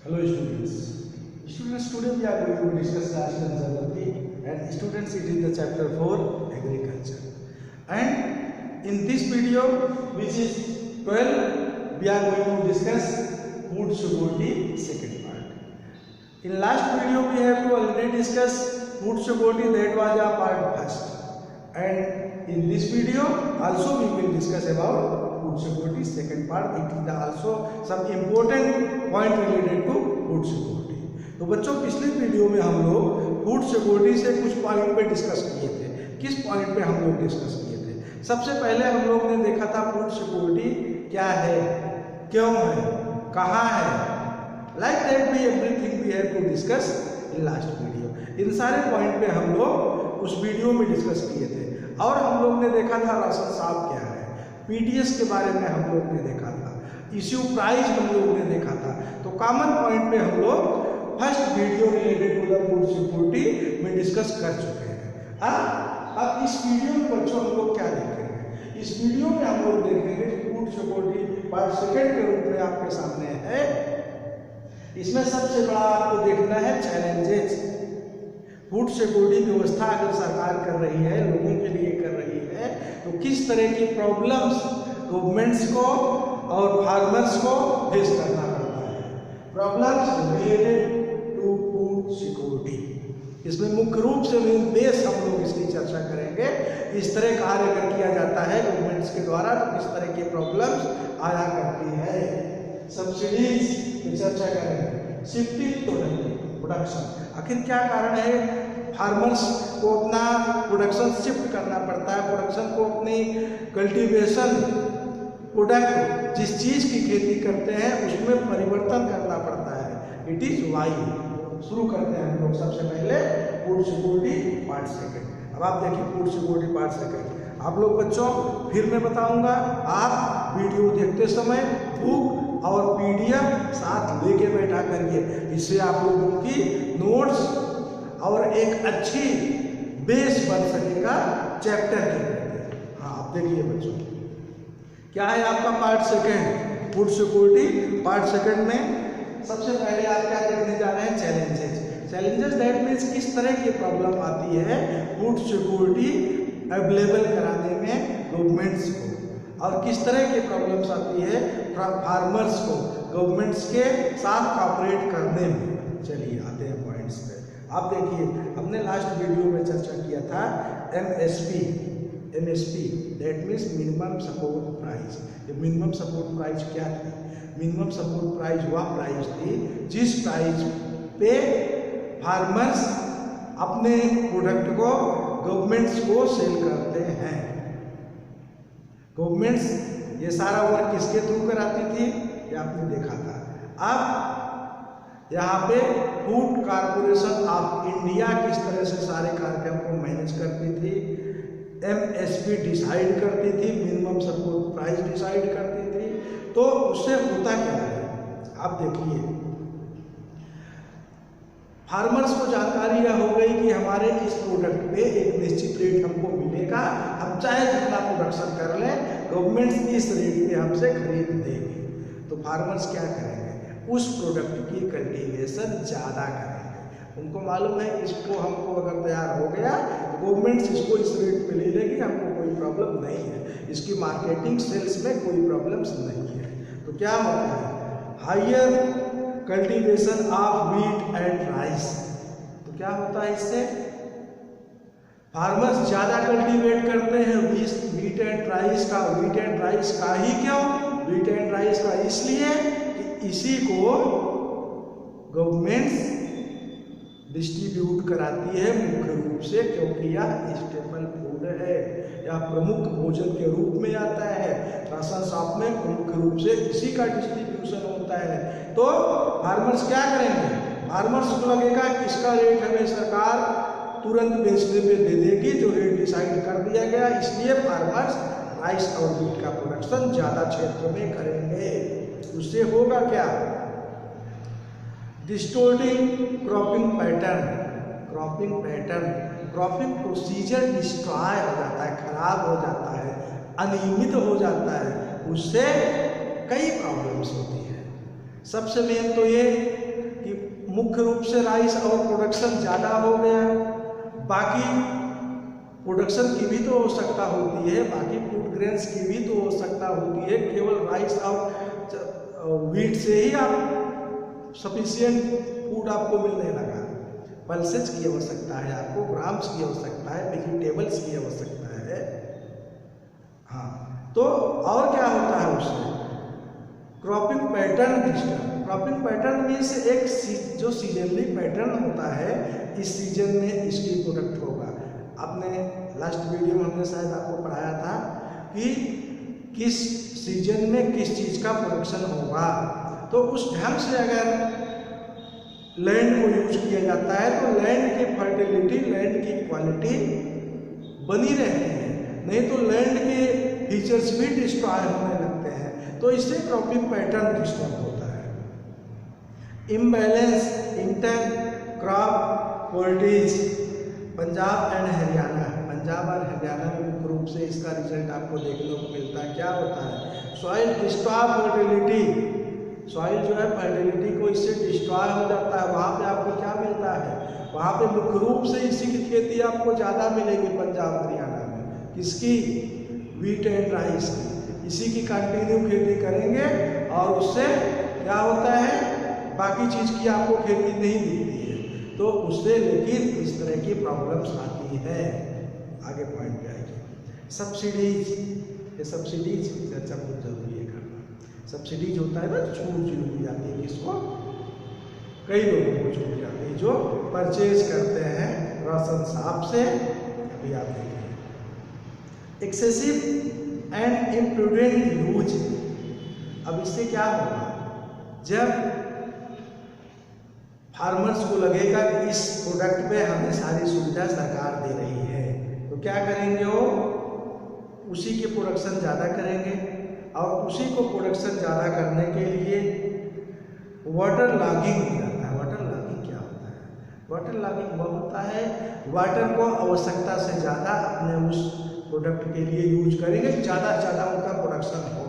Hello students. Today we are going to discuss national geography, and students, it is the chapter 4 agriculture. And in this video, which is 12, we are going to discuss food security second part. In last video we have to already discuss food security, that was our part first. And in this video also we will discuss about food security second part. It is also some important point related to food security. तो बच्चों, पिछले video में हम लोग food security से कुछ point पे discuss किए थे. किस पॉइंट पे हम लोग डिस्कस किए थे? सबसे पहले हम लोग ने देखा था फूड सिक्योरिटी क्या है, क्यों है, कहाँ है. लाइक दैट भी everything we have to discuss in last video. इन सारे पॉइंट पे हम लोग उस वीडियो में डिस्कस किए थे. और हम लोग ने देखा था राशन साहब क्या है, पीडीएस के बारे में हम लोग ने देखा था, इश्यू प्राइस हम लोग ने देखा था. तो कॉमन पॉइंट पे हम लोग first video related to the food security में डिस्कस कर चुके हैं. अब इस वीडियो में बच्चों हम लोग क्या देखेंगे? इस वीडियो में हम लोग देखेंगे फूड सिक्योरिटी पार्ट सेकेंड के रूप में आपके सामने है. इसमें सबसे बड़ा आपको देखना है चैलेंजेस. फूड सिक्योरिटी व्यवस्था अगर सरकार कर रही है, लोगों के लिए कर रही है, तो किस तरह की प्रॉब्लम्स गवर्नमेंट्स को और फार्मर्स को फेस करना पड़ता है. Problems related to food security. इसमें मुख्य रूप से मेन बेस हम लोग इसकी चर्चा करेंगे. इस तरह कार्य अगर किया जाता है गवर्नमेंट्स के द्वारा तो किस तरह की प्रॉब्लम्स आया करती है. सब्सिडीज की चर्चा करेंगे. शिफ्टिंग प्रोडक्शन, आखिर क्या कारण है फार्मर्स को अपना प्रोडक्शन शिफ्ट करना पड़ता है, प्रोडक्शन को अपनी कल्टीवेशन प्रोडक्ट जिस चीज़ की खेती करते हैं उसमें परिवर्तन करना पड़ता है. It is why. शुरू करते हैं हम लोग सबसे पहले फूड सिक्योरिटी पार्ट सेकेंड. अब आप देखिए फूड सिक्योरिटी पार्ट सेकेंड. आप लोग बच्चों, फिर मैं बताऊंगा, आप वीडियो देखते समय बुक और पीडीएफ साथ लेके बैठा करिए. इससे आप लोगों की नोट्स और एक अच्छी बेस बन सकेगा चैप्टर के प्रति. हाँ, आप देखिए बच्चों, क्या है आपका part second food security part second में. सबसे पहले आप क्या देखने जा रहे हैं? चैलेंजेस. चैलेंजेस दैट मीन्स किस तरह की प्रॉब्लम आती है फूड सिक्योरिटी अवेलेबल कराने में गवर्नमेंट्स को, और किस तरह की प्रॉब्लम्स आती है फार्मर्स को गवर्नमेंट्स के साथ कॉपरेट करने में. चलिए आते हैं पॉइंट्स पे. आप देखिए, हमने लास्ट वीडियो में चर्चा किया था MSP that means minimum support price. ये मिनिमम सपोर्ट प्राइस क्या थी? मिनिमम सपोर्ट प्राइस वह प्राइस थी जिस प्राइस पे फार्मर्स अपने प्रोडक्ट को गवर्नमेंट्स को सेल करते हैं. गवर्नमेंट्स ये सारा वर्क किसके थ्रू कराती थी? ये आपने देखा था. अब यहाँ पे फूड कॉर्पोरेशन ऑफ इंडिया किस तरह से सारे कार्यक्रम को मैनेज करती थी, एमएसपी डिसाइड करती थी, मिनिमम सपोर्ट प्राइस डिसाइड करती थी. तो उससे होता क्या है आप देखिए, फार्मर्स को जानकारी यह हो गई कि हमारे इस प्रोडक्ट पे एक निश्चित रेट हमको मिलेगा, हम चाहे जितना प्रोडक्शन कर लें गवर्नमेंट इस रेट पे हमसे खरीद देगी. तो फार्मर्स क्या करेंगे? उस प्रोडक्ट की कल्टीवेशन ज़्यादा करेंगे. उनको मालूम है इसको हमको अगर तैयार हो गया तो गवर्नमेंट इसको इस रेट पे ले लेगी, हमको कोई प्रॉब्लम नहीं है, इसकी मार्केटिंग सेल्स में कोई प्रॉब्लम्स नहीं है. तो क्या होता है? Higher cultivation of wheat and rice. तो क्या होता है इससे? फार्मर्स ज़्यादा कल्टीवेट करते हैं व्हीट एंड राइस का. व्हीट एंड राइस का ही क्यों? व्हीट एंड राइस का इसलिए कि इसी को गवर्नमेंट डिस्ट्रीब्यूट कराती है मुख्य रूप से, क्योंकि यह स्टेपल फूड है, यह प्रमुख भोजन के रूप में आता है. राशन शॉप में मुख्य रूप से इसी का डिस्ट्रीब्यूशन होता है. तो फार्मर्स क्या करेंगे? फार्मर्स को लगेगा कि इसका रेट हमें सरकार तुरंत बेचने पे दे देगी, जो रेट डिसाइड कर दिया गया, इसलिए फार्मर्स राइस और व्हीट का प्रोडक्शन ज़्यादा क्षेत्र में करेंगे. उससे होगा क्या? Distorting cropping pattern. Cropping procedure destroy हो जाता है, खराब हो जाता है, अनियमित हो जाता है. उससे कई प्रॉब्लम्स होती है. सबसे मेन तो ये मुख्य रूप से राइस और प्रोडक्शन ज़्यादा हो गया, बाकी प्रोडक्शन की भी तो आवश्यकता होती है, बाकी फूड ग्रेन्स की भी तो आवश्यकता होती है। केवल राइस और व्हीट से ही आप सफिशिएंट फूड आपको मिलने लगा। पल्सेस की आवश्यकता है, आपको ग्राम्स की आवश्यकता है, वेजिटेबल्स की आवश्यकता है। हाँ, तो और क्या होता है उससे? Cropping pattern disturb. Cropping pattern means एक जो सीजनली पैटर्न होता है, इस सीजन में इसकी प्रोडक्ट होगा। आपने लास्ट वीडियो में हमने शायद आपको पढ़ाया था कि किस सीजन में किस चीज़ का प्रोडक्शन होगा। तो उस ढंग से अगर लैंड को यूज किया जाता है तो लैंड की फर्टिलिटी, लैंड की क्वालिटी बनी रहती है, नहीं तो लैंड के फीचर्स भी डिस्ट्रॉय होने लगते हैं। तो इससे क्रॉपिंग पैटर्न डिस्टर्ब होता है। Imbalance inter crop qualities. Punjab and Haryana, Punjab और हरियाणा में मुख्य रूप से इसका रिजल्ट आपको देखने को मिलता है। क्या होता है? Soil destroy fertility. सॉइल जो है फर्टिलिटी को इससे डिस्ट्रॉय हो जाता है। वहाँ पे आपको क्या मिलता है? वहाँ पे मुख्य रूप से इसी की खेती आपको ज़्यादा मिलेगी पंजाब हरियाणा में। किसकी? व्हीट एंड राइस की। इसी की कंटिन्यू खेती करेंगे और उससे क्या होता है? बाकी चीज़ की आपको खेती नहीं दिखती है, तो उससे लेकिन इस तरह की प्रॉब्लम्स आती है। आगे पॉइंट पे आएगी सब्सिडीज। ये सब्सिडीज की चर्चा बहुत जरूरी है करना। सब्सिडीज होता है ना, छूट जो दी जाती है किसको? कई लोगों को छूट जाती है जो परचेज करते हैं राशन शॉप से। अभी आप देखिए एक्सेसिव एंड इम्प्रूडेंट यूज। अब इससे क्या होगा? जब फार्मर्स को लगेगा कि इस प्रोडक्ट में हमें सारी सुविधा सरकार दे रही है, तो क्या करेंगे? वो उसी के प्रोडक्शन ज़्यादा करेंगे और उसी को प्रोडक्शन ज़्यादा करने के लिए वाटर लॉगिंग हो जाता है। वाटर लॉगिंग क्या होता है? वाटर लॉगिंग वो होता है वाटर को आवश्यकता से ज़्यादा अपने उस प्रोडक्ट के लिए यूज करेंगे, ज़्यादा से ज़्यादा उनका प्रोडक्शन हो।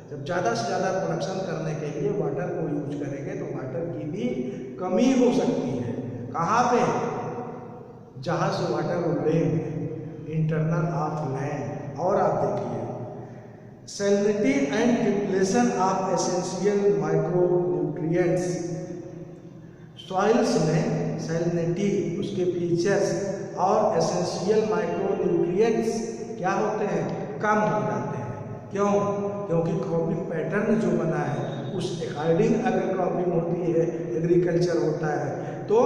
जब ज़्यादा से ज़्यादा प्रोडक्शन करने के लिए वाटर को यूज करेंगे तो वाटर की भी कमी हो सकती है। कहाँ पे? जहाँ से वाटर उड़ेंगे, इंटरनल ऑफ लैंड। और आप देखिए salinity and depletion of essential micro nutrients. Soils में सैलिनिटी, उसके फीचर्स और एसेंशियल माइक्रो न्यूट्रिएंट्स क्या होते हैं? कम हो जाते हैं। क्यों? क्योंकि क्रॉपिंग पैटर्न जो बना है उस अकॉर्डिंग अगर क्रॉपिंग होती है, एग्रीकल्चर होता है, तो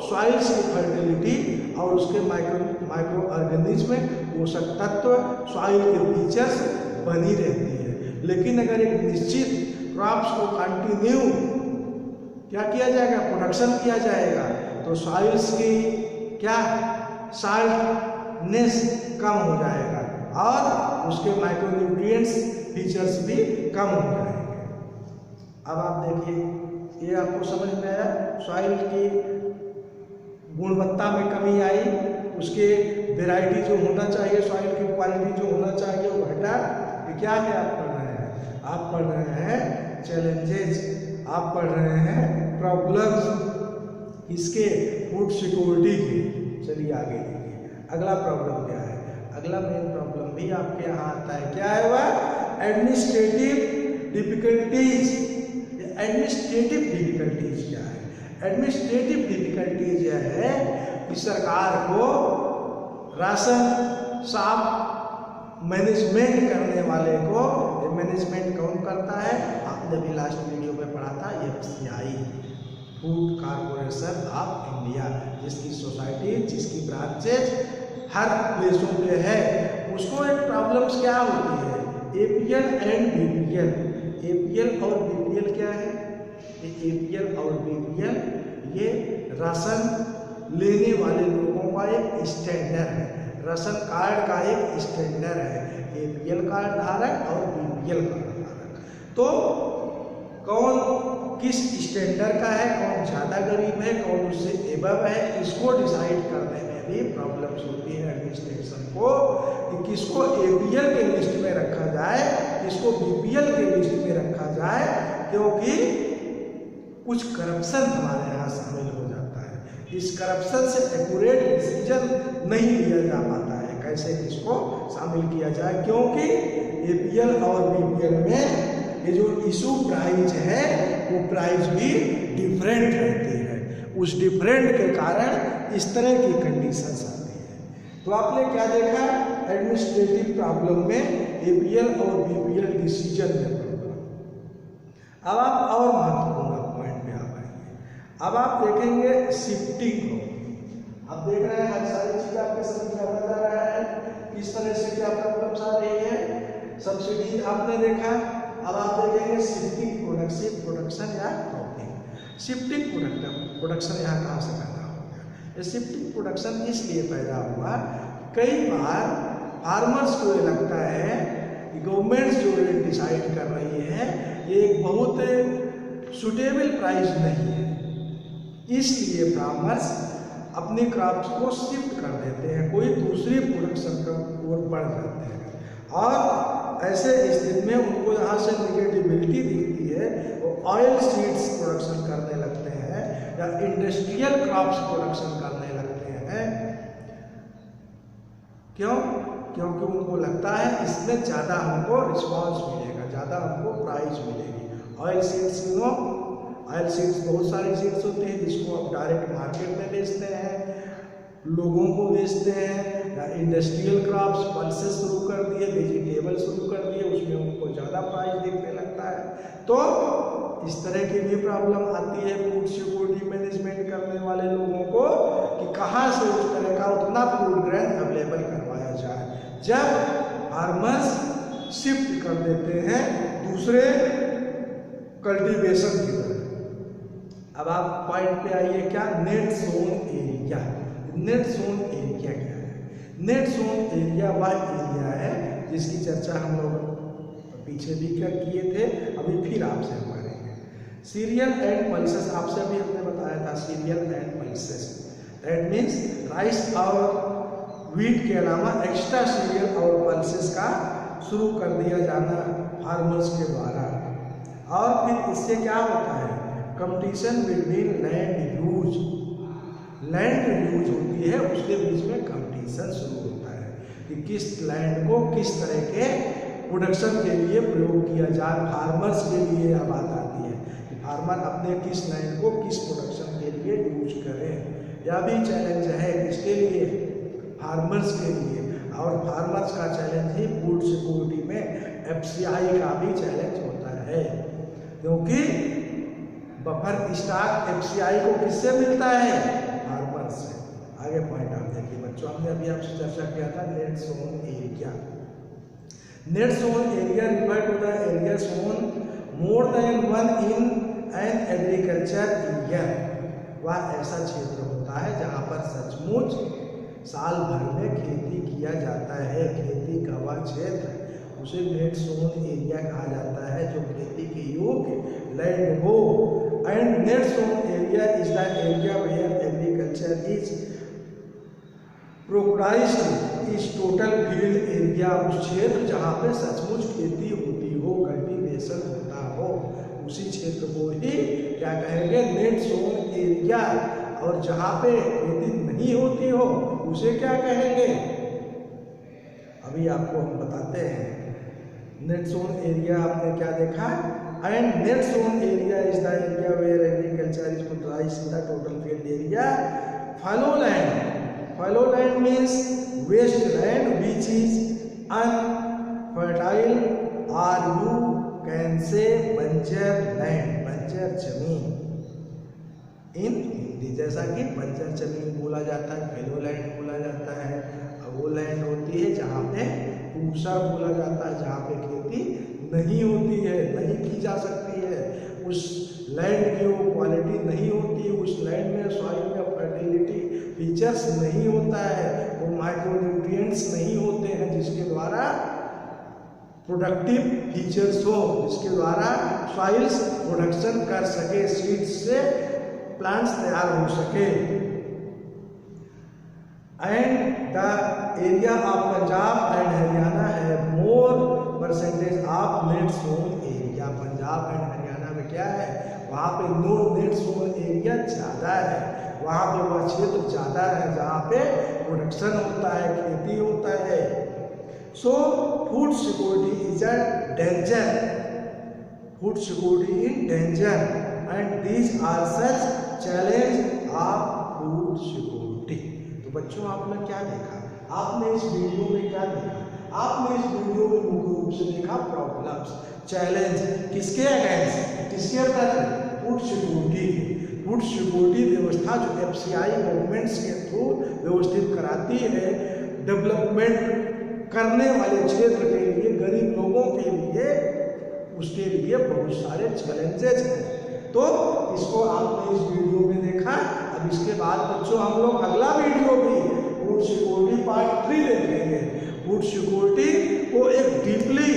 सॉइल्स की फर्टिलिटी और उसके माइक्रो ऑर्गेनिज्म पोषक तत्व, सॉइल के फीचर्स बनी रहती है। लेकिन अगर एक निश्चित क्रॉप्स को कंटिन्यू क्या किया जाएगा? प्रोडक्शन किया जाएगा, तो सॉइल्स की क्या साल्टनेस कम हो जाएगा और उसके माइक्रोन्यूट्रिएंट्स फीचर्स भी कम हो जाएंगे। अब आप देखिए, ये आपको समझ में आया? सॉइल की गुणवत्ता में कमी आई, उसके वैरायटी जो होना चाहिए, सॉइल की क्वालिटी जो होना चाहिए वो घटा। ये क्या है आप पढ़ रहे हैं? आप पढ़ रहे हैं चैलेंजेस, आप पढ़ रहे हैं प्रॉब्लम्स इसके फूड सिक्योरिटी के। चलिए आगे देखिए अगला प्रॉब्लम क्या है। अगला मेन प्रॉब्लम भी आपके यहाँ आता है। क्या है वह? Administrative difficulties. एडमिनिस्ट्रेटिव डिफिकल्टीज क्या है? एडमिनिस्ट्रेटिव डिफिकल्टीज यह है कि सरकार को राशन शॉप मैनेजमेंट करने वाले को, मैनेजमेंट कौन करता है? आपने भी लास्ट वीडियो में पढ़ा था, FCI, food corporation of India, जिसकी सोसाइटी, जिसकी ब्रांचेज हर प्लेसों पे है। उसको एक प्रॉब्लम्स क्या होती है? APL and BPL। APL और BPL क्या है? ये APL और BPL ये राशन लेने वाले लोगों का एक स्टैंडर्ड है, राशन कार्ड का एक स्टैंडर्ड है। APL कार्ड धारक और BPL कार्ड धारक, तो कौन किस स्टैंडर्ड का है, कौन ज़्यादा गरीब है, कौन उससे एबव है, इसको डिसाइड करने में भी प्रॉब्लम्स होती है एडमिनिस्ट्रेशन को कि किसको APL के लिस्ट में रखा जाए, किसको BPL के लिस्ट में रखा जाए। क्योंकि कुछ करप्शन हमारे यहाँ शामिल हो जाता है। इस करप्शन से एक्यूरेट डिसीजन नहीं लिया जा पाता है, कैसे इसको शामिल किया जाए, क्योंकि एपीएल और बीपीएल में ये जो इशू प्राइस है वो प्राइस भी डिफरेंट रहती है। उस डिफरेंट के कारण इस तरह की कंडीशंस आती है। तो आपने क्या देखा एडमिनिस्ट्रेटिव प्रॉब्लम में एपीएल और बीपीएल डिसीजन में प्रॉब्लम। अब आप और महत्वपूर्ण पॉइंट पे आ पाएंगे। अब आप देखेंगे शिफ्टिंग को। आप देख रहे हैं हर सारी चीज आपके समझ में आता जा रहा है, किस तरह से क्या प्रॉब्लम्स आ रही है। सब्सिडी आपने देखा, अब आप देखेंगे शिफ्टिंग प्रोडक्शन या क्रॉपिंग। शिफ्टिंग प्रोडक्शन यहाँ कहाँ से पैदा हो गया? ये शिफ्टिंग प्रोडक्शन इसलिए पैदा हुआ, कई बार फार्मर्स को ये लगता है कि गवर्नमेंट जो रेट डिसाइड कर रही है ये एक बहुत सुटेबल प्राइस नहीं है, इसलिए फार्मर्स अपने क्रॉप्स को शिफ्ट कर देते हैं, कोई दूसरी प्रोडक्शन का ओर बढ़ जाते हैं। और ऐसे स्थिति में उनको यहाँ से निगेटिविटी दिखती है, वो ऑयल सीड्स प्रोडक्शन करने लगते हैं या इंडस्ट्रियल क्रॉप्स प्रोडक्शन करने लगते हैं। क्यों? क्योंकि उनको लगता है इसमें ज़्यादा हमको रिस्पॉन्स मिलेगा, ज़्यादा हमको प्राइस मिलेगी। ऑयल सीड्स ऑयल सीड्स बहुत सारी सीड्स होते हैं जिसको आप डायरेक्ट मार्केट में बेचते हैं, लोगों को बेचते हैं, या इंडस्ट्रियल क्रॉप्स पल्सेस शुरू कर दिए, वेजिटेबल शुरू कर दिए, उसमें उनको ज़्यादा प्राइस दिखने लगता है। तो इस तरह की भी प्रॉब्लम आती है फूड सिक्योरिटी मैनेजमेंट करने वाले लोगों को कि कहाँ से उस तरह का उतना फूड ग्रेन अवेलेबल करवाया जाए, जब फार्मर्स शिफ्ट कर देते हैं दूसरे कल्टीवेशन की तरफ। अब आप पॉइंट पे आइए, क्या net zone area. Net zone area क्या है? नेट जोन एरिया वह एरिया है जिसकी चर्चा हम लोग पीछे भी किए थे, अभी फिर आपसे हम करेंगे। सीरियल एंड पल्सेस, आपसे भी हमने बताया था serial and pulses, that means rice और व्हीट के अलावा एक्स्ट्रा सीरियल और पल्सेस का शुरू कर दिया जाना फार्मर्स के द्वारा। और फिर इससे क्या होता है? कंपटीशन बिटवीन लैंड यूज होती है, उसके बीच में कंपटीशन शुरू होता है कि किस लैंड को किस तरह के प्रोडक्शन के लिए प्रयोग किया जाए। फार्मर्स के लिए यह बात आती है कि फार्मर अपने किस लैंड को किस प्रोडक्शन के लिए यूज करें। यह भी चैलेंज है किसके लिए? फार्मर्स के लिए। और फार्मर्स का चैलेंज ही फूड सिक्योरिटी में एफसीआई का भी चैलेंज होता है, क्योंकि बफर स्टॉक एफसीआई को किससे मिलता है? फार्मर से। आगे पॉइंट आप देखिए बच्चों, हमने अभी आपसे चर्चा किया था net zone area. Net zone area refer to the area sown more than one in an agriculture year. वह ऐसा क्षेत्र होता है जहाँ पर सचमुच साल भर में खेती किया जाता है। खेती का वह क्षेत्र उसे नेट जोन एरिया कहा जाता है जो खेती के योग्य लैंड हो। And net zone area is the area where agriculture is practised is total field area. उस क्षेत्र जहाँ पे सचमुच खेती होती हो, कल्टीवेशन होता हो, उसी क्षेत्र को ही क्या कहेंगे? Net zone area. और जहाँ पे खेती नहीं होती हो उसे क्या कहेंगे? अभी आपको हम बताते हैं। नेट जोन एरिया आपने क्या देखा? And net zone area is the area where agriculture is practised in the total field area. Fallow land means waste land which is unfertile और यू कैन से बंजर लैंड, बंजर जमीन इन हिंदी। जैसा कि बंजर जमीन बोला जाता है, फैलो लैंड बोला जाता है। अब वो लैंड होती है जहाँ पे पूसा बोला जाता है, जहाँ पे खेती नहीं होती है, नहीं की जा सकती है। उस लैंड की वो क्वालिटी नहीं होती, उस लैंड में सॉइल में फर्टिलिटी फीचर्स नहीं होता है, वो माइक्रोन्यूट्रिएंट्स नहीं होते हैं जिसके द्वारा प्रोडक्टिव फीचर्स हो, जिसके द्वारा सॉइल्स प्रोडक्शन कर सके, सीड्स से प्लांट्स तैयार हो सके। And the area of Punjab and Haryana है more percentage of net zone area. Punjab and Haryana में क्या है? वहाँ पे नो नेट सोन एरिया ज़्यादा है, वहाँ पे वह क्षेत्र ज़्यादा है जहाँ पे प्रोडक्शन होता है, खेती होता है। So food security is a danger, food security in danger and these are such challenge of food security. तो बच्चों आपने क्या देखा, आपने इस वीडियो में क्या देखा, आपने इस वीडियो में मुख्य रूप से देखा प्रॉब्लम्स, चैलेंज, किसके अगेंस्ट, किसके प्रति, फूड सिक्योरिटी। फूड सिक्योरिटी व्यवस्था जो FCI गवर्नमेंट्स के थ्रू व्यवस्थित कराती है, डेवलपमेंट करने वाले क्षेत्र के लिए, गरीब लोगों के लिए, उसके लिए बहुत सारे चैलेंजेस हैं। तो इसको आपने इस वीडियो में देखा। अब इसके बाद बच्चों हम लोग अगला वीडियो भी फूड सिक्योरिटी पार्ट 3 देखेंगे। फूड सिक्योरिटी को एक डीपली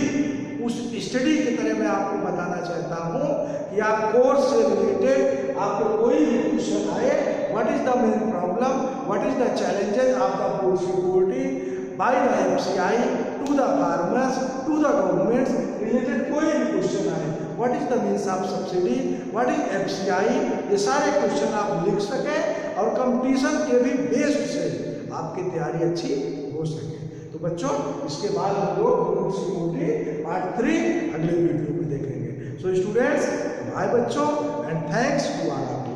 उस स्टडी की तरह मैं आपको बताना चाहता हूँ कि आप कोर्स से रिलेटेड आपको कोई भी क्वेश्चन आए, what is the main problem, what is the challenges of the food security by the FCI to the farmers to the governments related कोई भी क्वेश्चन आए, what is the means of subsidy, what is FCI, ये सारे question आप लिख सकें और competition के भी बेस्ड से आपकी तैयारी अच्छी हो सके। तो बच्चों इसके बाद हम लोग फूड सिक्योरिटी पार्ट 3 अगले वीडियो में देखेंगे। सो स्टूडेंट्स, बाय बच्चों and thanks to all of you.